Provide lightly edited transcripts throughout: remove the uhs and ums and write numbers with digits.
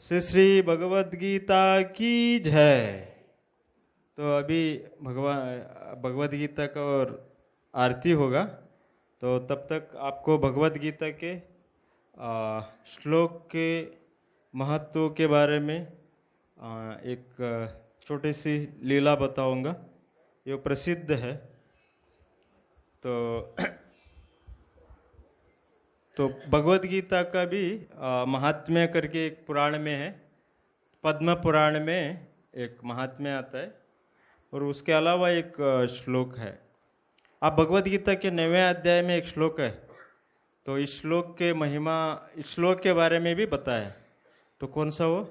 श्री श्री भगवद गीता की जय। तो अभी भगवद गीता का और आरती होगा, तो तब तक आपको भगवद गीता के श्लोक के महत्व के बारे में एक छोटी सी लीला बताऊंगा। ये प्रसिद्ध है। तो भगवद गीता का भी महात्म्य करके एक पुराण में है, पद्म पुराण में एक महात्म्य आता है और उसके अलावा एक श्लोक है। आप भगवद गीता के 9वें अध्याय में एक श्लोक है, तो इस श्लोक के महिमा, इस श्लोक के बारे में भी बताया। तो कौन सा वो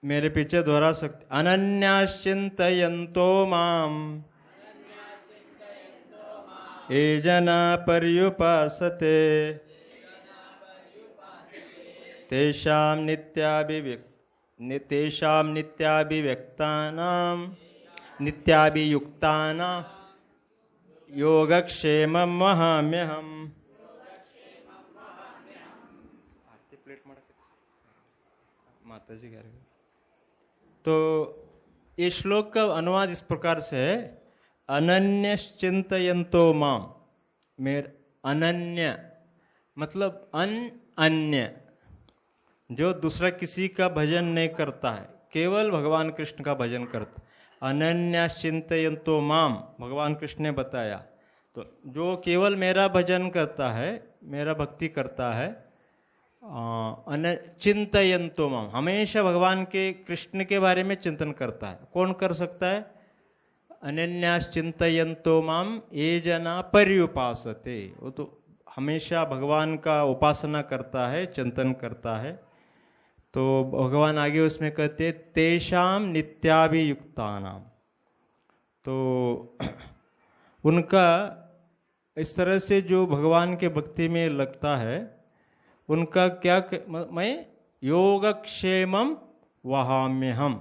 मेरे पीछे दोहरा सकते? अनन्याश्चिन्तयन्तो माम ये जना पर्युपासते तेषां नित्याभियुक्तानां योगक्षेमं वहाम्यहम्। माताजी कह रहे। तो ये श्लोक का अनुवाद इस प्रकार से है, अनन्यश्चिन्तयन्तो माम। अनन्य मतलब अन्य, जो दूसरा किसी का भजन नहीं करता है, केवल भगवान कृष्ण का भजन करता। अनन्यश्चिन्तयन्तो माम, भगवान कृष्ण ने बताया। तो जो केवल मेरा भजन करता है, मेरा भक्ति करता है, चिन्तयन्तो माम, हमेशा भगवान के कृष्ण के बारे में चिंतन करता है। कौन कर सकता है? अनन्याश्चिन्तयन्तो माम ये जना पर्युपासते। वो तो हमेशा भगवान का उपासना करता है, चिंतन करता है। तो भगवान आगे उसमें कहते तेषाम नित्याभियुक्तानाम। तो उनका इस तरह से जो भगवान के भक्ति में लगता है, उनका क्या मैं योगक्षेमम वहाम्यहम्।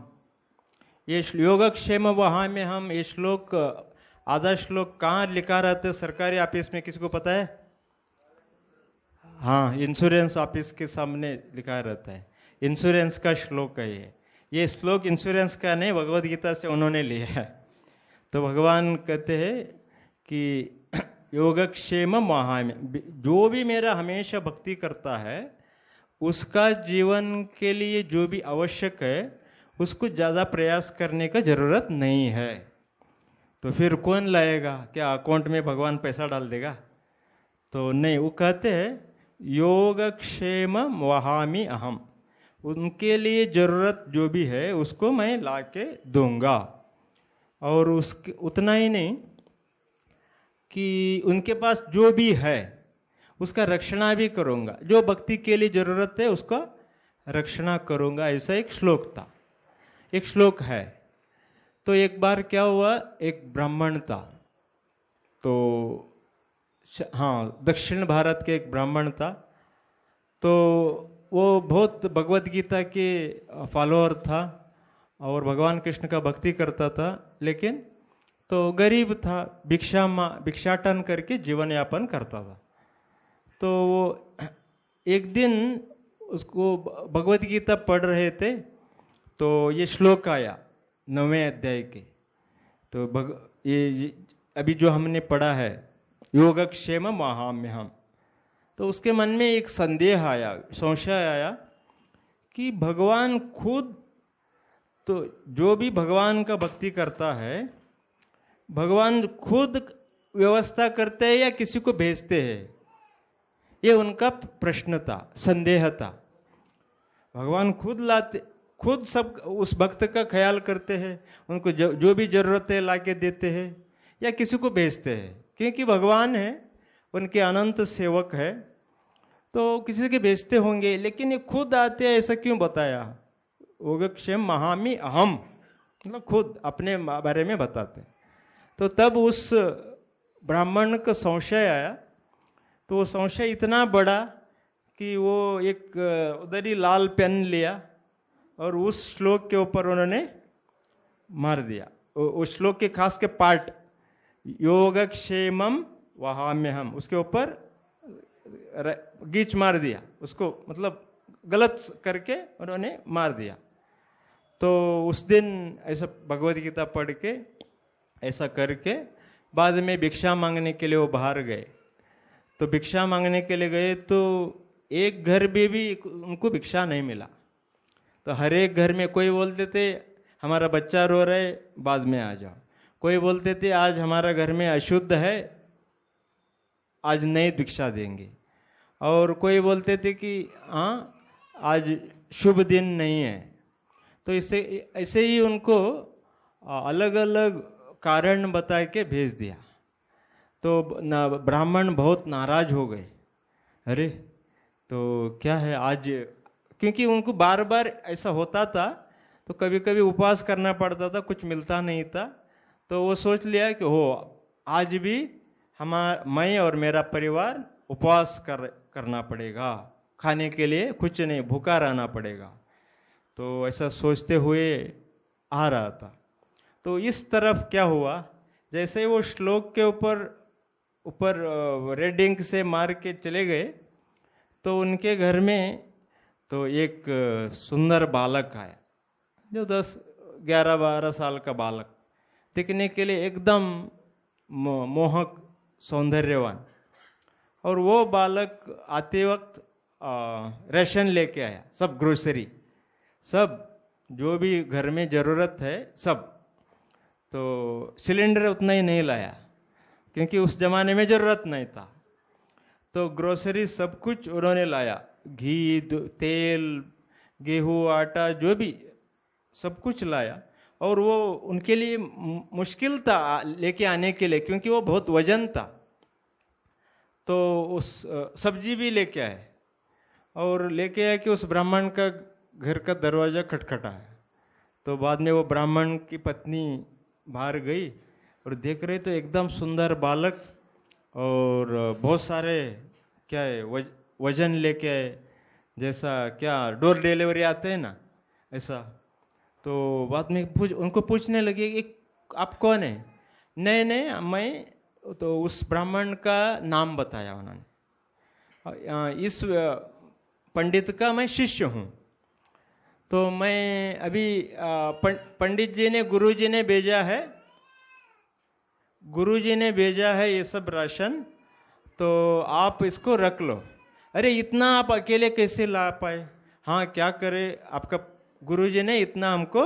ये योगक्षेम वहाम्यहम्, ये श्लोक, आधा श्लोक कहाँ लिखा रहता है सरकारी ऑफिस में? किसी को पता है? हाँ, इंश्योरेंस ऑफिस के सामने लिखा रहता है। इंश्योरेंस का श्लोक है ये श्लोक इंश्योरेंस का नहीं, भगवद गीता से उन्होंने लिया है। तो भगवान कहते हैं कि योगक्षेम वहाम्य, जो भी मेरा हमेशा भक्ति करता है, उसका जीवन के लिए जो भी आवश्यक है, उसको ज़्यादा प्रयास करने का ज़रूरत नहीं है। तो फिर कौन लाएगा? क्या अकाउंट में भगवान पैसा डाल देगा? तो नहीं, वो कहते हैं योगक्षेम वहामि अहम, उनके लिए ज़रूरत जो भी है उसको मैं ला के दूँगा। और उसके उतना ही नहीं कि उनके पास जो भी है उसका रक्षणा भी करूँगा, जो भक्ति के लिए ज़रूरत है उसका रक्षणा करूँगा। ऐसा एक श्लोक था, एक श्लोक है। तो एक बार क्या हुआ, एक ब्राह्मण था। तो हाँ, दक्षिण भारत के एक ब्राह्मण था। तो वो बहुत भगवद गीता के फॉलोअर था और भगवान कृष्ण का भक्ति करता था, लेकिन तो गरीब था, भिक्षाटन करके जीवन यापन करता था। तो वो एक दिन उसको भगवद गीता पढ़ रहे थे, तो ये श्लोक आया 9वें अध्याय के। तो ये अभी जो हमने पढ़ा है योगक्षेम वहाम्यहम्, तो उसके मन में एक संदेह आया, संशय आया कि भगवान खुद, तो जो भी भगवान का भक्ति करता है, भगवान खुद व्यवस्था करते हैं या किसी को भेजते हैं? ये उनका प्रश्न था, संदेह था। भगवान खुद लाते, खुद सब उस भक्त का ख्याल करते हैं, उनको जो भी जरूरत है ला के देते हैं, या किसी को भेजते हैं? क्योंकि भगवान है, उनके अनंत सेवक है, तो किसी के भेजते होंगे, लेकिन ये खुद आते हैं, ऐसा क्यों बताया? योगक्षेम महामि अहम, मतलब खुद अपने बारे में बताते। तो तब उस ब्राह्मण को संशय आया। तो वो संशय इतना बड़ा कि वो एक उधर ही लाल पेन लिया और उस श्लोक के ऊपर उन्होंने मार दिया। उस श्लोक के खास के पार्ट योगक्षेमम वहाम्यहम्, उसके ऊपर गीच मार दिया उसको, मतलब गलत करके उन्होंने मार दिया। तो उस दिन ऐसा भगवत गीता पढ़ के ऐसा करके बाद में भिक्षा मांगने के लिए वो बाहर गए। तो भिक्षा मांगने के लिए गए तो एक घर में भी उनको भिक्षा नहीं मिला। तो हर एक घर में कोई बोलते थे हमारा बच्चा रो रहा है, बाद में आ जाओ। कोई बोलते थे आज हमारा घर में अशुद्ध है, आज नहीं भिक्षा देंगे। और कोई बोलते थे कि हाँ आज शुभ दिन नहीं है। तो इससे ऐसे ही उनको अलग अलग कारण बता के भेज दिया। तो ब्राह्मण बहुत नाराज हो गए, अरे तो क्या है आज, क्योंकि उनको बार बार ऐसा होता था तो कभी कभी उपवास करना पड़ता था, कुछ मिलता नहीं था। तो वो सोच लिया कि हो आज भी मैं और मेरा परिवार उपवास करना पड़ेगा, खाने के लिए कुछ नहीं, भूखा रहना पड़ेगा। तो ऐसा सोचते हुए आ रहा था। तो इस तरफ क्या हुआ, जैसे वो श्लोक के ऊपर रेड इंक से मार के चले गए तो उनके घर में तो एक सुंदर बालक आया, जो 10-11-12 साल का बालक, दिखने के लिए एकदम मोहक सौंदर्यवान। और वो बालक आते वक्त राशन लेके आया, सब ग्रोसरी, सब जो भी घर में ज़रूरत है सब। तो सिलेंडर उतना ही नहीं लाया क्योंकि उस जमाने में ज़रूरत नहीं था। तो ग्रोसरी सब कुछ उन्होंने लाया, घी, तेल, गेहूँ, आटा, जो भी सब कुछ लाया। और वो उनके लिए मुश्किल था लेके आने के लिए, क्योंकि वो बहुत वजन था। तो उस सब्जी भी लेके आए और लेके आए कि उस ब्राह्मण का घर का दरवाज़ा खटखटाया। तो बाद में वो ब्राह्मण की पत्नी बाहर गई और देख रहे तो एकदम सुंदर बालक और बहुत सारे क्या है वजन लेके आए, जैसा क्या डोर डिलीवरी आते हैं ना ऐसा। तो बाद में उनको पूछने लगे कि आप कौन है? नहीं नहीं मैं, तो उस ब्राह्मण का नाम बताया उन्होंने, इस पंडित का मैं शिष्य हूँ। तो मैं अभी पंडित जी ने, गुरुजी ने भेजा है, गुरुजी ने भेजा है ये सब राशन, तो आप इसको रख लो। अरे इतना आप अकेले कैसे ला पाए? हाँ क्या करें, आपका गुरुजी ने इतना हमको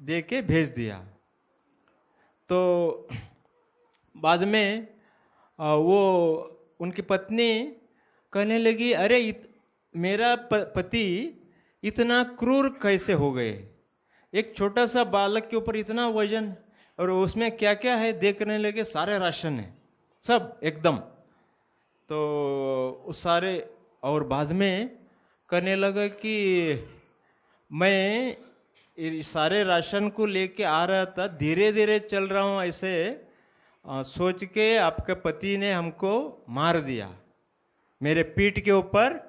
दे के भेज दिया। तो बाद में वो उनकी पत्नी कहने लगी, अरे मेरा पति इतना क्रूर कैसे हो गए? एक छोटा सा बालक के ऊपर इतना वजन, और उसमें क्या क्या है देखने लगे, सारे राशन है सब एकदम। तो उस सारे, और बाद में कहने लगा कि मैं सारे राशन को लेके आ रहा था, धीरे धीरे चल रहा हूँ, ऐसे सोच के आपके पति ने हमको मार दिया, मेरे पीठ के ऊपर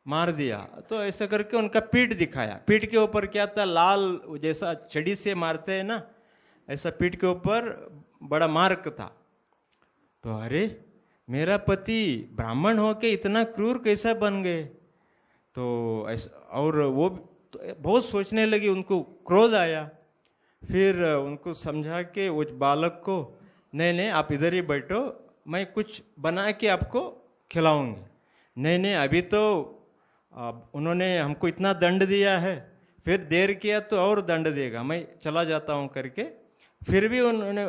मार दिया। तो ऐसा करके उनका पीठ दिखाया। पीठ के ऊपर क्या था, लाल, जैसा छड़ी से मारते हैं ना, ऐसा पीठ के ऊपर बड़ा मार्क था। तो अरे मेरा पति ब्राह्मण होके इतना क्रूर कैसा बन गए? तो ऐसा, और वो तो बहुत सोचने लगी, उनको क्रोध आया। फिर उनको समझा के उस बालक को, नहीं नहीं आप इधर ही बैठो, मैं कुछ बना के आपको खिलाऊंगी। नहीं नहीं अभी तो उन्होंने हमको इतना दंड दिया है, फिर देर किया तो और दंड देगा, मैं चला जाता हूँ करके। फिर भी उन्होंने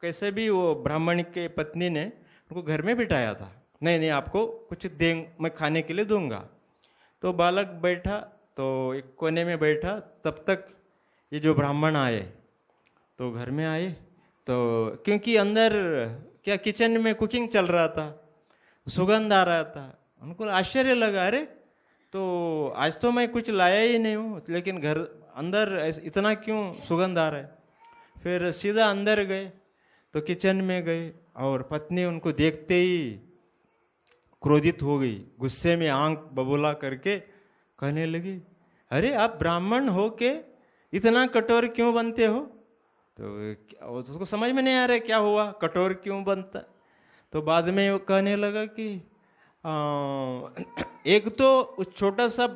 कैसे भी वो ब्राह्मण के पत्नी ने उनको घर में बिठाया था, नहीं नहीं आपको कुछ मैं खाने के लिए दूंगा। तो बालक बैठा, तो एक कोने में बैठा, तब तक ये जो ब्राह्मण आए, तो घर में आए, तो क्योंकि अंदर क्या किचन में कुकिंग चल रहा था, सुगंध आ रहा था, उनको आश्चर्य लगा, अरे तो आज तो मैं कुछ लाया ही नहीं हूँ, लेकिन घर अंदर इतना क्यों सुगंध आ रहा है? फिर सीधा अंदर गए, तो किचन में गए, और पत्नी उनको देखते ही क्रोधित हो गई, गुस्से में आंख बबूला करके कहने लगी, अरे आप ब्राह्मण हो के इतना कठोर क्यों बनते हो? तो उसको समझ में नहीं आ रहा क्या हुआ, कठोर क्यों बनता। तो बाद में वो कहने लगा कि एक तो उस छोटा सा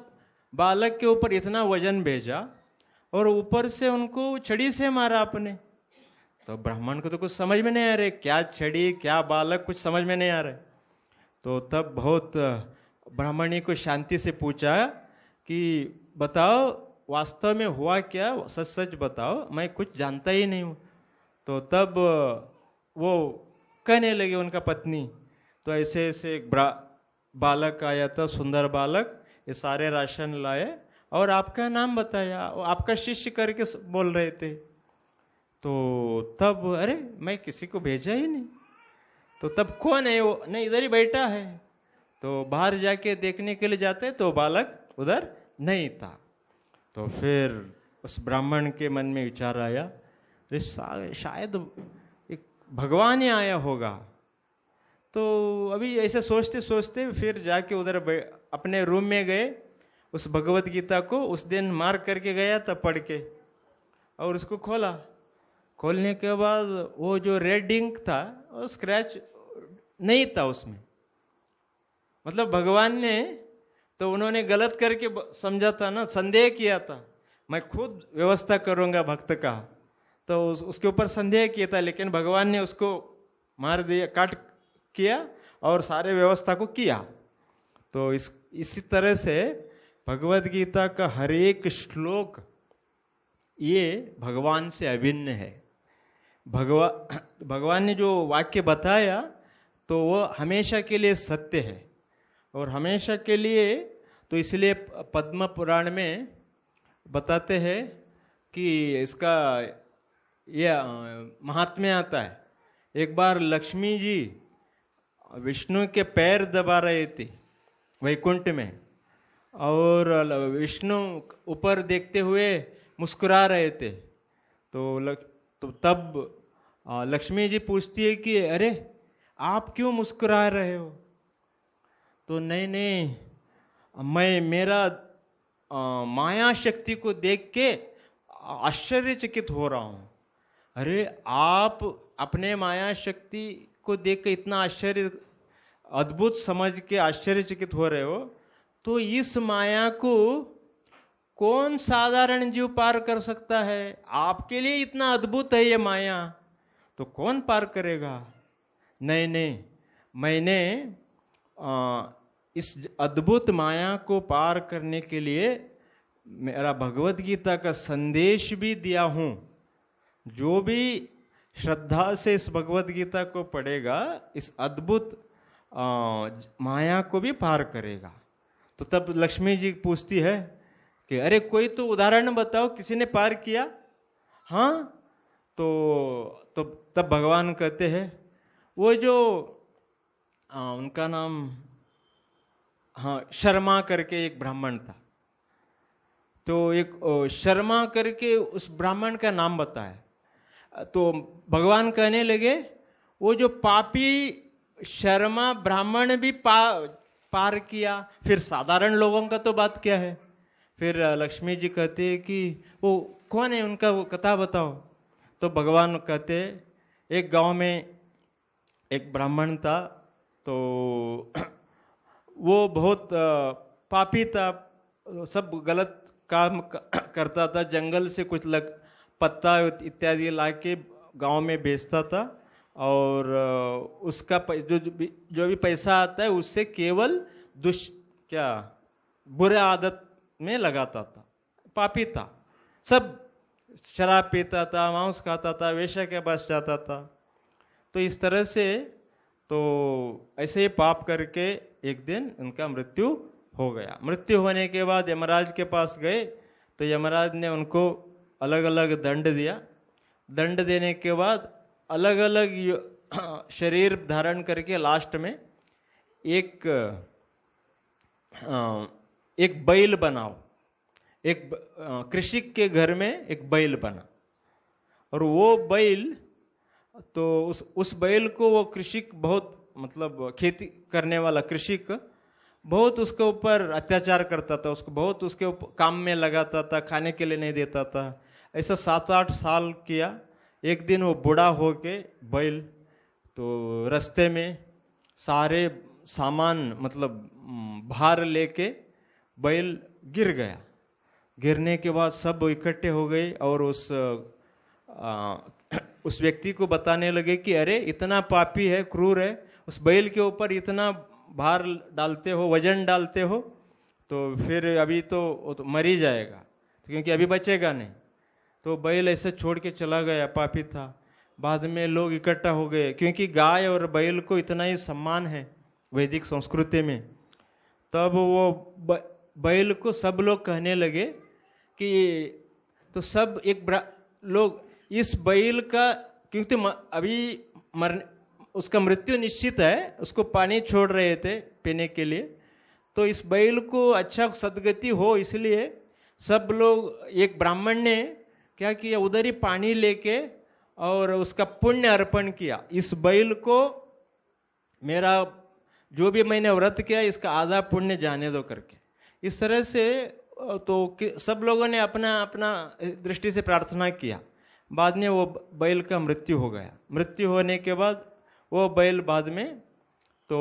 बालक के ऊपर इतना वजन भेजा और ऊपर से उनको छड़ी से मारा आपने। तो ब्राह्मण को तो कुछ समझ में नहीं आ रहा, क्या छड़ी क्या बालक, कुछ समझ में नहीं आ रहा। तो तब बहुत ब्राह्मणी को शांति से पूछा कि बताओ वास्तव में हुआ क्या, सच सच बताओ, मैं कुछ जानता ही नहीं हूँ। तो तब वो कहने लगे उनका पत्नी, तो ऐसे ऐसे एक बालक आया था, सुंदर बालक, ये सारे राशन लाए और आपका नाम बताया, आपका शिष्य करके बोल रहे थे। तो तब अरे मैं किसी को भेजा ही नहीं। तो तब कौन है वो? नहीं, इधर ही बैठा है। तो बाहर जाके देखने के लिए जाते तो बालक उधर नहीं था। तो फिर उस ब्राह्मण के मन में विचार आया, अरे शायद एक भगवान ही आया होगा। तो अभी ऐसे सोचते सोचते फिर जाके उधर अपने रूम में गए, उस भगवत गीता को उस दिन मार्क करके गया था पढ़ के, और उसको खोला। खोलने के बाद वो जो रेड इंक था वो स्क्रैच नहीं था उसमें। मतलब भगवान ने तो उन्होंने गलत करके समझा था ना, संदेह किया था, मैं खुद व्यवस्था करूंगा भक्त का, तो उसके ऊपर संदेह किया था, लेकिन भगवान ने उसको मार दिया, काट किया और सारे व्यवस्था को किया। तो इसी तरह से भगवत गीता का हर एक श्लोक ये भगवान से अभिन्न है। भगवान ने जो वाक्य बताया तो वो हमेशा के लिए सत्य है और हमेशा के लिए। तो इसलिए पद्म पुराण में बताते हैं कि इसका ये महात्म्य आता है। एक बार लक्ष्मी जी विष्णु के पैर दबा रहे थे वैकुंठ में, और विष्णु ऊपर देखते हुए मुस्कुरा रहे थे। तो तब लक्ष्मी जी पूछती है कि अरे आप क्यों मुस्कुरा रहे हो? तो नहीं, मैं मेरा माया शक्ति को देख के आश्चर्यचकित हो रहा हूँ। अरे आप अपने माया शक्ति को देख के इतना अद्भुत समझ के आश्चर्यचकित हो रहे हो, तो इस माया को कौन साधारण जीव पार कर सकता है? आपके लिए इतना अद्भुत है ये माया, तो कौन पार करेगा? नहीं, मैंने इस अद्भुत माया को पार करने के लिए मेरा भगवत गीता का संदेश भी दिया हूँ। जो भी श्रद्धा से इस भगवत गीता को पढ़ेगा, इस अद्भुत माया को भी पार करेगा। तो तब लक्ष्मी जी पूछती है कि अरे कोई तो उदाहरण बताओ, किसी ने पार किया? हाँ, तो तब भगवान कहते हैं, वो जो उनका नाम, हाँ, शर्मा करके एक ब्राह्मण था। तो एक शर्मा करके उस ब्राह्मण का नाम बताया। तो भगवान कहने लगे, वो जो पापी शर्मा ब्राह्मण भी पार किया, फिर साधारण लोगों का तो बात क्या है? फिर लक्ष्मी जी कहते हैं कि वो कौन है, उनका वो कथा बताओ। तो भगवान कहते, एक गांव में एक ब्राह्मण था, तो वो बहुत पापी था, सब गलत काम करता था। जंगल से कुछ पत्ता इत्यादि लाके गांव में बेचता था, और उसका जो भी पैसा आता है उससे केवल बुरे आदत में लगाता था। पापी था, सब शराब पीता था, मांस खाता था, वेश्या के पास जाता था। तो इस तरह से तो ऐसे ही पाप करके एक दिन उनका मृत्यु हो गया। मृत्यु होने के बाद यमराज के पास गए, तो यमराज ने उनको अलग अलग दंड दिया। दंड देने के बाद अलग अलग शरीर धारण करके लास्ट में एक बैल बनाओ। एक कृषिक के घर में एक बैल बना, और वो बैल, तो उस बैल को वो कृषिक बहुत, मतलब खेती करने वाला कृषिक बहुत उसके ऊपर अत्याचार करता था, उसको बहुत उसके काम में लगाता था, खाने के लिए नहीं देता था। ऐसा 7-8 साल किया। एक दिन वो बूढ़ा हो के बैल, तो रास्ते में सारे सामान मतलब भार लेके बैल गिर गया। गिरने के बाद सब इकट्ठे हो गए और उस व्यक्ति को बताने लगे कि अरे इतना पापी है, क्रूर है, उस बैल के ऊपर इतना भार डालते हो, वजन डालते हो, तो फिर अभी तो वो तो मर ही जाएगा, क्योंकि अभी बचेगा नहीं। तो बैल ऐसे छोड़ के चला गया, पापी था। बाद में लोग इकट्ठा हो गए, क्योंकि गाय और बैल को इतना ही सम्मान है वैदिक संस्कृति में। तब वो बैल को सब लोग कहने लगे कि तो सब एक लोग इस बैल का, क्योंकि अभी मरने उसका मृत्यु निश्चित है, उसको पानी छोड़ रहे थे पीने के लिए, तो इस बैल को अच्छा सदगति हो इसलिए सब लोग, एक ब्राह्मण ने क्या किया, उधर ही पानी लेके और उसका पुण्य अर्पण किया। इस बैल को मेरा जो भी मैंने व्रत किया इसका आधा पुण्य जाने दो करके। इस तरह से तो सब लोगों ने अपना अपना दृष्टि से प्रार्थना किया। बाद में वो बैल का मृत्यु हो गया। मृत्यु होने के बाद वो बैल बाद में तो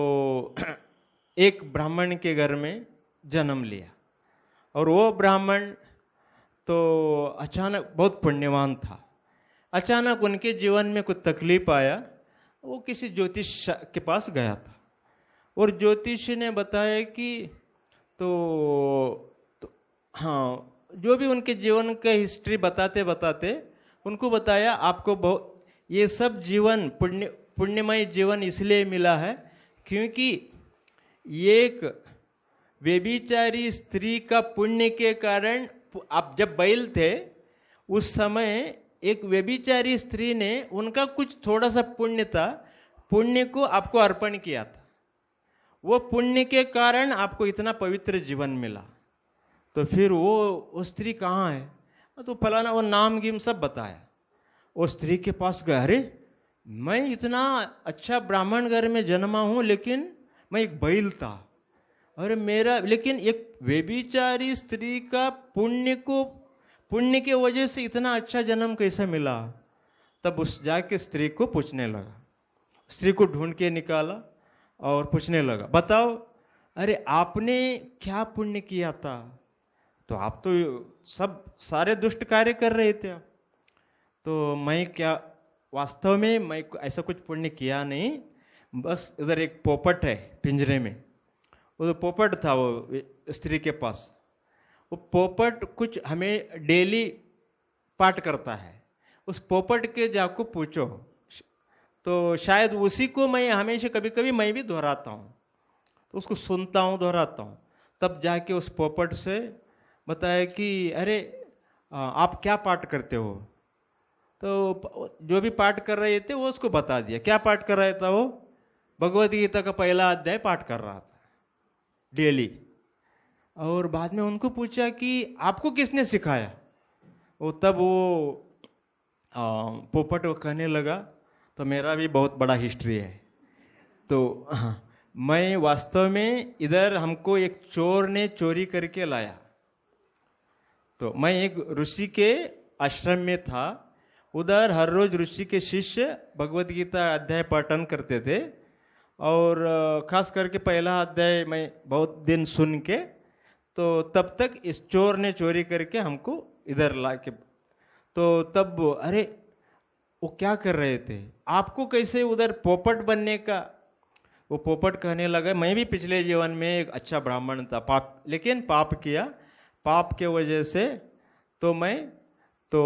एक ब्राह्मण के घर में जन्म लिया, और वो ब्राह्मण तो अचानक बहुत पुण्यवान था। अचानक उनके जीवन में कुछ तकलीफ आया, वो किसी ज्योतिष के पास गया था, और ज्योतिष ने बताया कि तो हाँ, जो भी उनके जीवन का हिस्ट्री बताते बताते उनको बताया, आपको बहुत ये सब जीवन पुण्यमय जीवन इसलिए मिला है क्योंकि एक व्यभिचारी स्त्री का पुण्य के कारण, आप जब बैल थे उस समय एक व्यभिचारी स्त्री ने उनका कुछ थोड़ा सा पुण्य था, पुण्य को आपको अर्पण किया था। वो पुण्य के कारण आपको इतना पवित्र जीवन मिला। तो फिर वो स्त्री कहाँ है, तो फलाना, वो नाम गिम सब बताया। वो स्त्री के पास गया, अरे मैं इतना अच्छा ब्राह्मण घर में जन्मा हूँ, लेकिन मैं एक बैल था, अरे मेरा, लेकिन एक व्यभिचारी स्त्री का पुण्य के वजह से इतना अच्छा जन्म कैसे मिला। तब उस जाके स्त्री को पूछने लगा, स्त्री को ढूंढ के निकाला और पूछने लगा, बताओ अरे आपने क्या पुण्य किया था, तो आप तो सब सारे दुष्ट कार्य कर रहे थे। तो मैं क्या, वास्तव में मैं ऐसा कुछ पुण्य किया नहीं, बस इधर एक पोपट है पिंजरे में, वो तो पोपट था वो स्त्री के पास, वो पोपट कुछ हमें डेली पाठ करता है, उस पोपट के जाको पूछो, तो शायद उसी को मैं हमेशा कभी कभी मैं भी दोहराता हूँ, तो उसको सुनता हूँ, दोहराता हूँ। तब जाके उस पोपट से बताया कि अरे आप क्या पाठ करते हो, तो जो भी पाठ कर रहे थे वो उसको बता दिया। क्या पाठ कर रहा था वो, भगवद गीता का पहला अध्याय पाठ कर रहा था डेली। और बाद में उनको पूछा कि आपको किसने सिखाया, वो तब वो पोपट वो कहने लगा, तो मेरा भी बहुत बड़ा हिस्ट्री है। तो हाँ, मैं वास्तव में इधर हमको एक चोर ने चोरी करके लाया, तो मैं एक ऋषि के आश्रम में था, उधर हर रोज ऋषि के शिष्य भगवद गीता अध्याय पठन करते थे, और खास करके पहला अध्याय मैं बहुत दिन सुन के, तो तब तक इस चोर ने चोरी करके हमको इधर ला के, तो तब अरे वो क्या कर रहे थे, आपको कैसे उधर पोपट बनने का। वो पोपट कहने लगा, मैं भी पिछले जीवन में एक अच्छा ब्राह्मण था, लेकिन पाप किया, पाप के वजह से तो मैं तो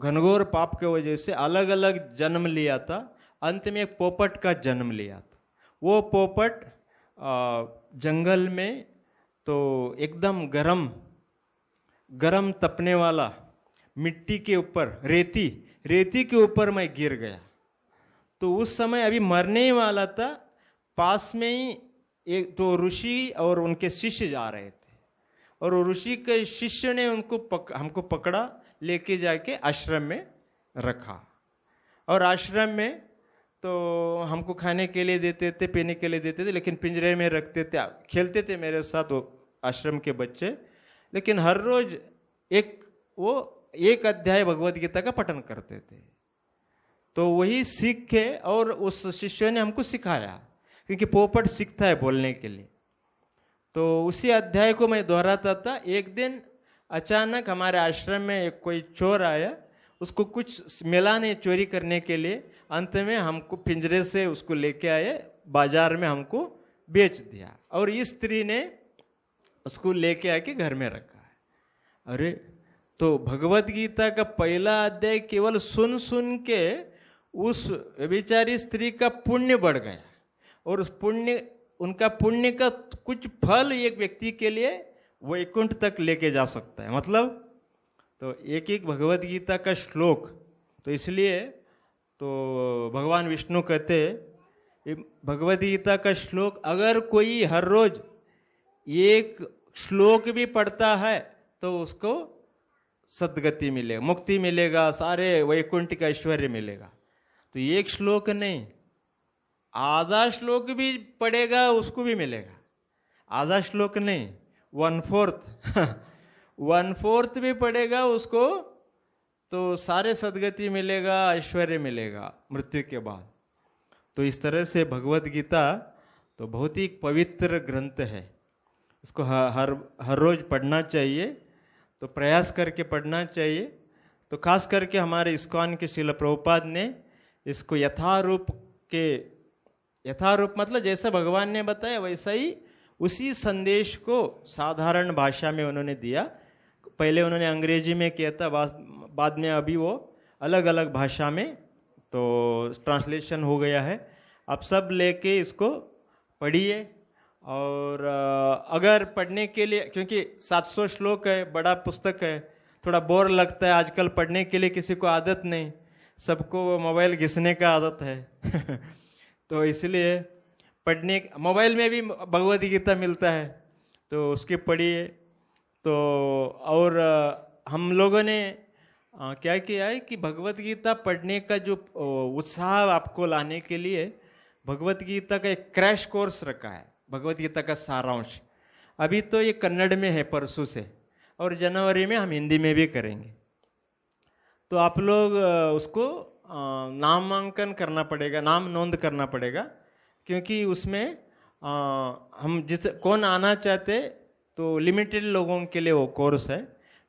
घनघोर पाप के वजह से अलग अलग जन्म लिया था, अंत में एक पोपट का जन्म लिया था। वो पोपट जंगल में तो एकदम गरम तपने वाला मिट्टी के ऊपर, रेती के ऊपर मैं गिर गया। तो उस समय अभी मरने ही वाला था, पास में ही एक तो ऋषि और उनके शिष्य जा रहे थे, और ऋषि के शिष्य ने हमको पकड़ा, लेके जाके आश्रम में रखा, और आश्रम में तो हमको खाने के लिए देते थे, पीने के लिए देते थे, लेकिन पिंजरे में रखते थे, खेलते थे मेरे साथ वो आश्रम के बच्चे, लेकिन हर रोज एक अध्याय भगवद गीता का पठन करते थे। तो वही सीख के, और उस शिष्य ने हमको सिखाया क्योंकि पोपट सीखता है बोलने के लिए। तो उसी अध्याय को मैं दोहराता था। एक दिन अचानक हमारे आश्रम में एक कोई चोर आया, उसको कुछ मिला नहीं चोरी करने के लिए, अंत में हमको पिंजरे से उसको लेके आए, बाजार में हमको बेच दिया, और इस स्त्री ने उसको लेके आके घर में रखा है। अरे, तो भगवत गीता का पहला अध्याय केवल सुन सुन के उस बेचारी स्त्री का पुण्य बढ़ गया, और उस पुण्य, उनका पुण्य का कुछ फल एक व्यक्ति के लिए वैकुंठ तक लेके जा सकता है। मतलब तो एक एक भगवत गीता का श्लोक, तो इसलिए तो भगवान विष्णु कहते भगवत गीता का श्लोक अगर कोई हर रोज एक श्लोक भी पढ़ता है तो उसको सद्गति मिलेगा, मुक्ति मिलेगा, सारे वैकुंठ का ऐश्वर्य मिलेगा। तो एक श्लोक नहीं, आधा श्लोक भी पढ़ेगा उसको भी मिलेगा। आधा श्लोक नहीं, 1/4 1/4 भी पढ़ेगा उसको तो सारे सद्गति मिलेगा, ऐश्वर्य मिलेगा मृत्यु के बाद। तो इस तरह से भगवत गीता तो बहुत ही पवित्र ग्रंथ है, इसको हर रोज पढ़ना चाहिए, तो प्रयास करके पढ़ना चाहिए। तो खास करके हमारे इस्कॉन के श्रील प्रभुपाद ने इसको यथारूप मतलब जैसा भगवान ने बताया वैसा ही उसी संदेश को साधारण भाषा में उन्होंने दिया। पहले उन्होंने अंग्रेजी में किया था, बाद में अभी वो अलग अलग भाषा में तो ट्रांसलेशन हो गया है। आप सब लेके इसको पढ़िए, और अगर पढ़ने के लिए, क्योंकि 700 श्लोक है, बड़ा पुस्तक है, थोड़ा बोर लगता है आजकल पढ़ने के लिए, किसी को आदत नहीं, सबको मोबाइल घिसने का आदत है तो इसलिए पढ़ने, मोबाइल में भी भगवद गीता मिलता है तो उसकी पढ़िए। तो और हम लोगों ने क्या किया है कि भगवद गीता पढ़ने का जो उत्साह आपको लाने के लिए भगवद गीता का एक क्रैश कोर्स रखा है, भगवद गीता का सारांश। अभी तो ये कन्नड़ में है परसों से, और जनवरी में हम हिंदी में भी करेंगे। तो आप लोग उसको नामांकन करना पड़ेगा, नाम नोंद करना पड़ेगा, क्योंकि उसमें हम कौन आना चाहते तो लिमिटेड लोगों के लिए वो कोर्स है।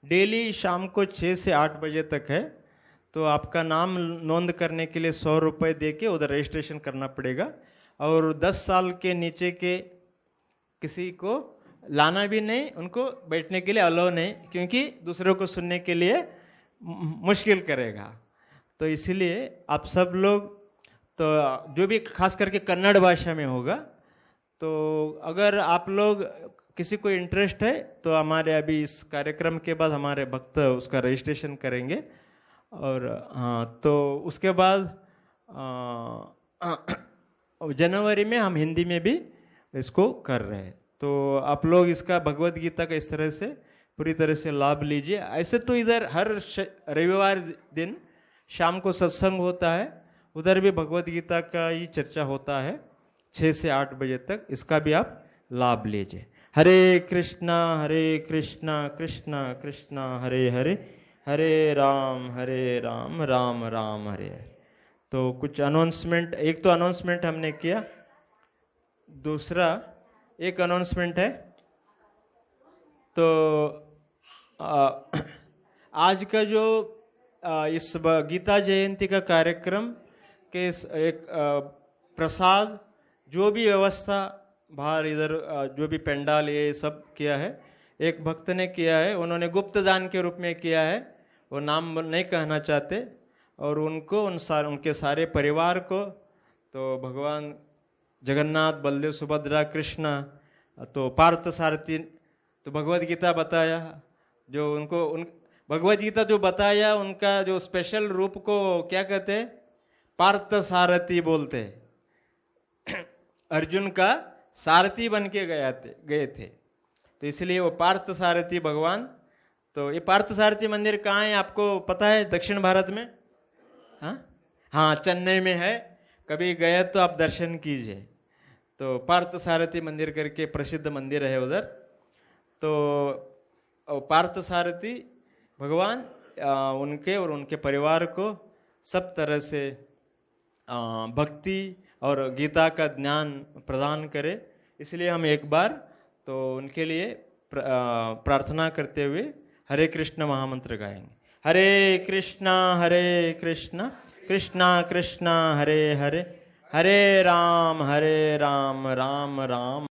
डेली शाम को 6 से 8 बजे तक है। तो आपका नाम नोंद करने के लिए 100 रुपये दे के उधर रजिस्ट्रेशन करना पड़ेगा, और 10 साल के नीचे के किसी को लाना भी नहीं, उनको बैठने के लिए अलाउ नहीं, क्योंकि दूसरों को सुनने के लिए मुश्किल करेगा। तो इसीलिए आप सब लोग, तो जो भी खास करके कन्नड़ भाषा में होगा, तो अगर आप लोग किसी को इंटरेस्ट है तो हमारे अभी इस कार्यक्रम के बाद हमारे भक्त उसका रजिस्ट्रेशन करेंगे। और हाँ, तो उसके बाद जनवरी में हम हिंदी में भी इसको कर रहे हैं। तो आप लोग इसका भगवद गीता का इस तरह से पूरी तरह से लाभ लीजिए। ऐसे तो इधर हर रविवार दिन शाम को सत्संग होता है, उधर भी भगवद गीता का ही चर्चा होता है 6 से 8 बजे तक, इसका भी आप लाभ लीजिए। हरे कृष्णा कृष्णा कृष्णा हरे हरे, हरे राम राम राम हरे हरे। तो कुछ अनाउंसमेंट, एक तो अनाउंसमेंट हमने किया, दूसरा एक अनाउंसमेंट है। तो आज का जो इस गीता जयंती का कार्यक्रम के एक प्रसाद, जो भी व्यवस्था बाहर इधर जो भी पंडाल ये सब किया है, एक भक्त ने किया है, उन्होंने गुप्त दान के रूप में किया है, वो नाम नहीं कहना चाहते, और उनको उनके सारे परिवार को तो भगवान जगन्नाथ, बलदेव, सुभद्रा, कृष्ण, तो पार्थ सारथी, तो भगवद गीता बताया, जो उनको भगवद गीता जो बताया उनका जो स्पेशल रूप को क्या कहते हैं, पार्थ सारथी बोलते हैं। अर्जुन का सारथी बन के गए थे, तो इसलिए वो पार्थ सारथी भगवान। तो ये पार्थ सारथी मंदिर कहाँ है आपको पता है? दक्षिण भारत में, हाँ चेन्नई में है। कभी गए तो आप दर्शन कीजिए। तो पार्थ सारथी मंदिर करके प्रसिद्ध मंदिर है उधर। तो पार्थ सारथी भगवान उनके और उनके परिवार को सब तरह से भक्ति और गीता का ज्ञान प्रदान करे। इसलिए हम एक बार तो उनके लिए प्रार्थना करते हुए हरे कृष्ण महामंत्र गाएंगे। हरे कृष्णा कृष्णा कृष्णा हरे हरे, हरे राम राम राम